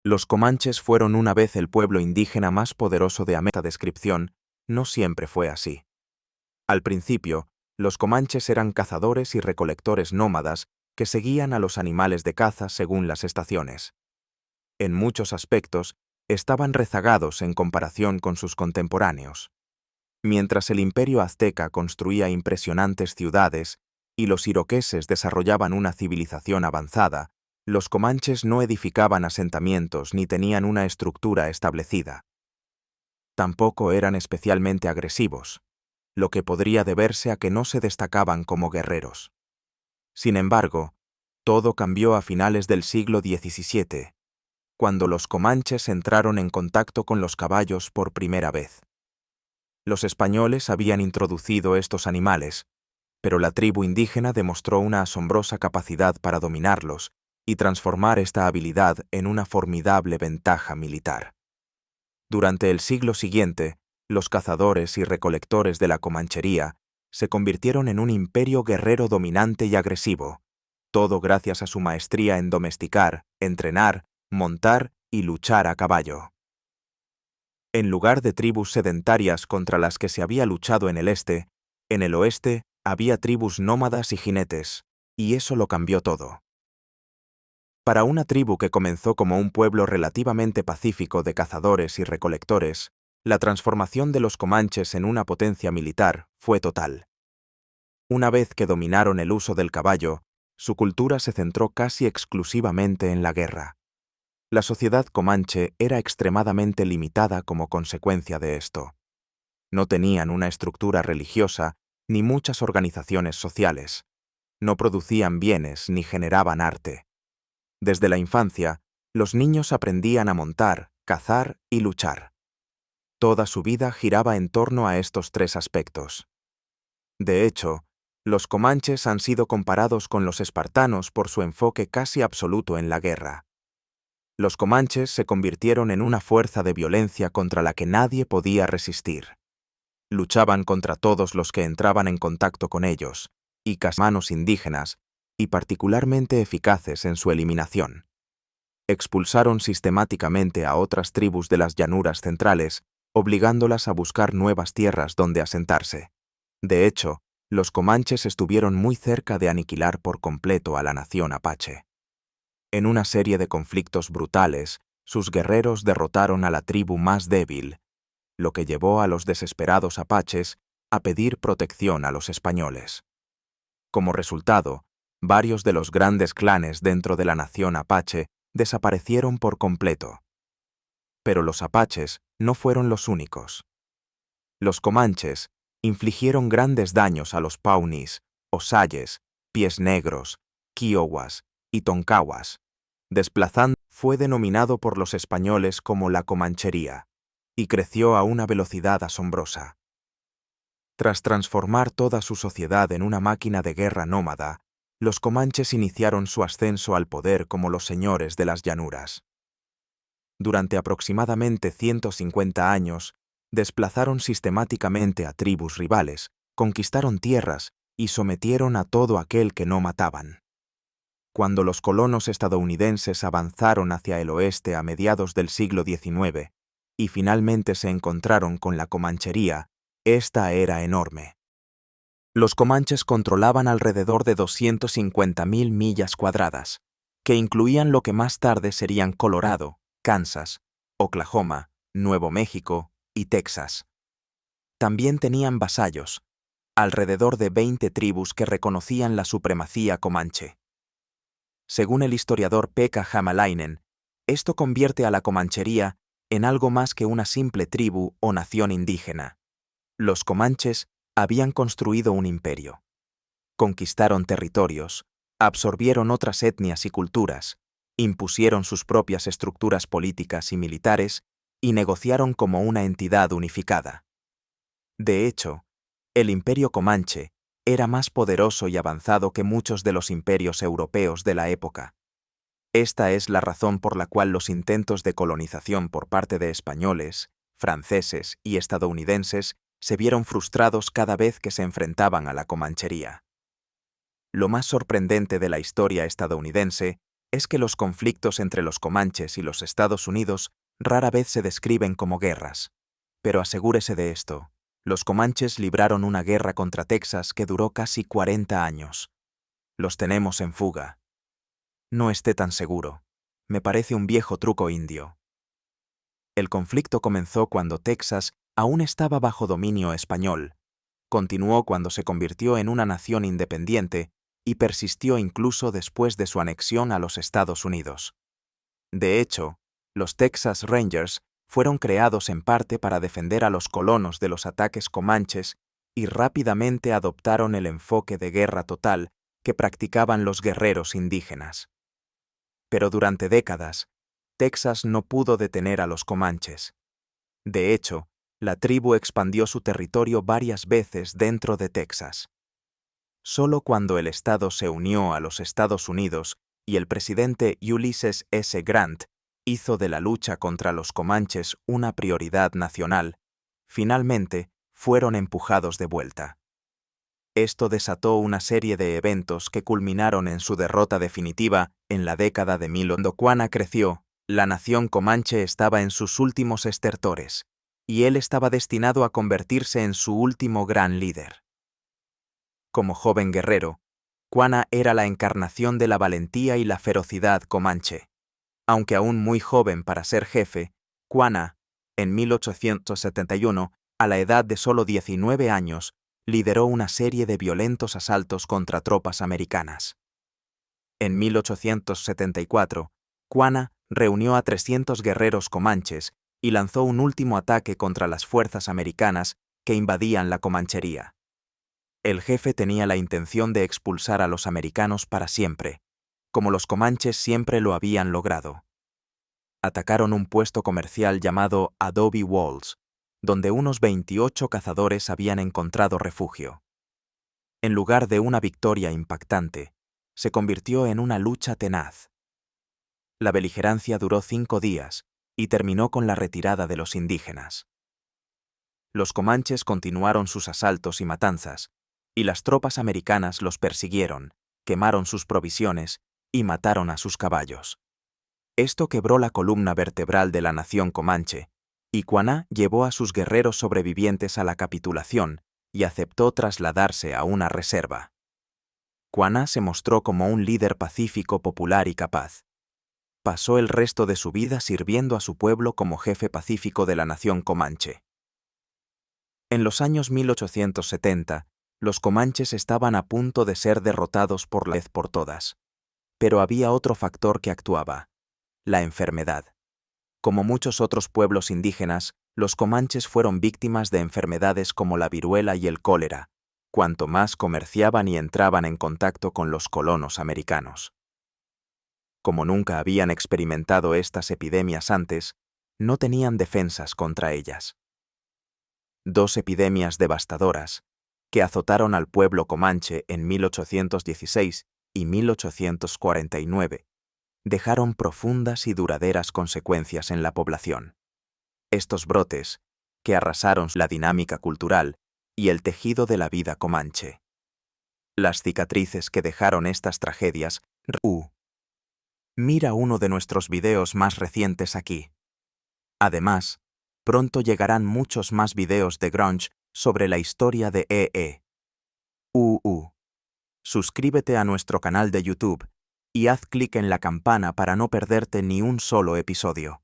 Los comanches fueron una vez el pueblo indígena más poderoso de América. Esta descripción no siempre fue así. Al principio, los comanches eran cazadores y recolectores nómadas que seguían a los animales de caza según las estaciones. En muchos aspectos, estaban rezagados en comparación con sus contemporáneos. Mientras el imperio azteca construía impresionantes ciudades y los iroqueses desarrollaban una civilización avanzada, los comanches no edificaban asentamientos ni tenían una estructura establecida. Tampoco eran especialmente agresivos, lo que podría deberse a que no se destacaban como guerreros. Sin embargo, todo cambió a finales del siglo XVII, cuando los comanches entraron en contacto con los caballos por primera vez. Los españoles habían introducido estos animales, pero la tribu indígena demostró una asombrosa capacidad para dominarlos y transformar esta habilidad en una formidable ventaja militar. Durante el siglo siguiente, los cazadores y recolectores de la Comanchería se convirtieron en un imperio guerrero dominante y agresivo, todo gracias a su maestría en domesticar, entrenar, montar y luchar a caballo. En lugar de tribus sedentarias contra las que se había luchado en el oeste había tribus nómadas y jinetes, y eso lo cambió todo. Para una tribu que comenzó como un pueblo relativamente pacífico de cazadores y recolectores, la transformación de los comanches en una potencia militar fue total. Una vez que dominaron el uso del caballo, su cultura se centró casi exclusivamente en la guerra. La sociedad comanche era extremadamente limitada como consecuencia de esto. No tenían una estructura religiosa ni muchas organizaciones sociales. No producían bienes ni generaban arte. Desde la infancia, los niños aprendían a montar, cazar y luchar. Toda su vida giraba en torno a estos tres aspectos. De hecho, los comanches han sido comparados con los espartanos por su enfoque casi absoluto en la guerra. Los comanches se convirtieron en una fuerza de violencia contra la que nadie podía resistir. Luchaban contra todos los que entraban en contacto con ellos, y manos indígenas, y particularmente eficaces en su eliminación. Expulsaron sistemáticamente a otras tribus de las llanuras centrales, obligándolas a buscar nuevas tierras donde asentarse. De hecho, los comanches estuvieron muy cerca de aniquilar por completo a la nación apache. En una serie de conflictos brutales, sus guerreros derrotaron a la tribu más débil, lo que llevó a los desesperados apaches a pedir protección a los españoles. Como resultado, varios de los grandes clanes dentro de la nación apache desaparecieron por completo. Pero los apaches no fueron los únicos. Los comanches infligieron grandes daños a los pawnees, osayes, pies negros, kiowas y tonkawas. Fue denominado por los españoles como la Comanchería, y creció a una velocidad asombrosa. Tras transformar toda su sociedad en una máquina de guerra nómada, los comanches iniciaron su ascenso al poder como los señores de las llanuras. Durante aproximadamente 150 años, desplazaron sistemáticamente a tribus rivales, conquistaron tierras y sometieron a todo aquel que no mataban. Cuando los colonos estadounidenses avanzaron hacia el oeste a mediados del siglo XIX y finalmente se encontraron con la Comanchería, esta era enorme. Los comanches controlaban alrededor de 250.000 millas cuadradas, que incluían lo que más tarde serían Colorado, Kansas, Oklahoma, Nuevo México y Texas. También tenían vasallos, alrededor de 20 tribus que reconocían la supremacía comanche. Según el historiador Pekka Hamalainen, esto convierte a la Comanchería en algo más que una simple tribu o nación indígena. Los comanches habían construido un imperio. Conquistaron territorios, absorbieron otras etnias y culturas, impusieron sus propias estructuras políticas y militares y negociaron como una entidad unificada. De hecho, el imperio comanche era más poderoso y avanzado que muchos de los imperios europeos de la época. Esta es la razón por la cual los intentos de colonización por parte de españoles, franceses y estadounidenses se vieron frustrados cada vez que se enfrentaban a la Comanchería. Lo más sorprendente de la historia estadounidense es que los conflictos entre los comanches y los Estados Unidos rara vez se describen como guerras. Pero asegúrese de esto, los comanches libraron una guerra contra Texas que duró casi 40 años. Los tenemos en fuga. No esté tan seguro. Me parece un viejo truco indio. El conflicto comenzó cuando Texas aún estaba bajo dominio español, continuó cuando se convirtió en una nación independiente y persistió incluso después de su anexión a los Estados Unidos. De hecho, los Texas Rangers fueron creados en parte para defender a los colonos de los ataques comanches y rápidamente adoptaron el enfoque de guerra total que practicaban los guerreros indígenas. Pero durante décadas, Texas no pudo detener a los comanches. De hecho, la tribu expandió su territorio varias veces dentro de Texas. Solo cuando el estado se unió a los Estados Unidos y el presidente Ulysses S. Grant hizo de la lucha contra los comanches una prioridad nacional, finalmente fueron empujados de vuelta. Esto desató una serie de eventos que culminaron en su derrota definitiva en la década de 1000. Cuando Quanah creció, la nación comanche estaba en sus últimos estertores, y él estaba destinado a convertirse en su último gran líder. Como joven guerrero, Quanah era la encarnación de la valentía y la ferocidad comanche. Aunque aún muy joven para ser jefe, Quanah, en 1871, a la edad de solo 19 años, lideró una serie de violentos asaltos contra tropas americanas. En 1874, Quanah reunió a 300 guerreros comanches y lanzó un último ataque contra las fuerzas americanas que invadían la Comanchería. El jefe tenía la intención de expulsar a los americanos para siempre, como los comanches siempre lo habían logrado. Atacaron un puesto comercial llamado Adobe Walls, donde unos 28 cazadores habían encontrado refugio. En lugar de una victoria impactante, se convirtió en una lucha tenaz. La beligerancia duró 5 días y terminó con la retirada de los indígenas. Los comanches continuaron sus asaltos y matanzas, y las tropas americanas los persiguieron, quemaron sus provisiones y mataron a sus caballos. Esto quebró la columna vertebral de la nación comanche, y Quanah llevó a sus guerreros sobrevivientes a la capitulación y aceptó trasladarse a una reserva. Quanah se mostró como un líder pacífico, popular y capaz. Pasó el resto de su vida sirviendo a su pueblo como jefe pacífico de la nación comanche. En los años 1870, los comanches estaban a punto de ser derrotados por la vez por todas. Pero había otro factor que actuaba: la enfermedad. Como muchos otros pueblos indígenas, los comanches fueron víctimas de enfermedades como la viruela y el cólera, cuanto más comerciaban y entraban en contacto con los colonos americanos. Como nunca habían experimentado estas epidemias antes, no tenían defensas contra ellas. 2 epidemias devastadoras, que azotaron al pueblo comanche en 1816 y 1849, dejaron profundas y duraderas consecuencias en la población. Estos brotes, que arrasaron la dinámica cultural y el tejido de la vida comanche. Las cicatrices que dejaron estas tragedias. Mira uno de nuestros videos más recientes aquí. Además, pronto llegarán muchos más videos de grunge sobre la historia de Suscríbete a nuestro canal de YouTube y haz clic en la campana para no perderte ni un solo episodio.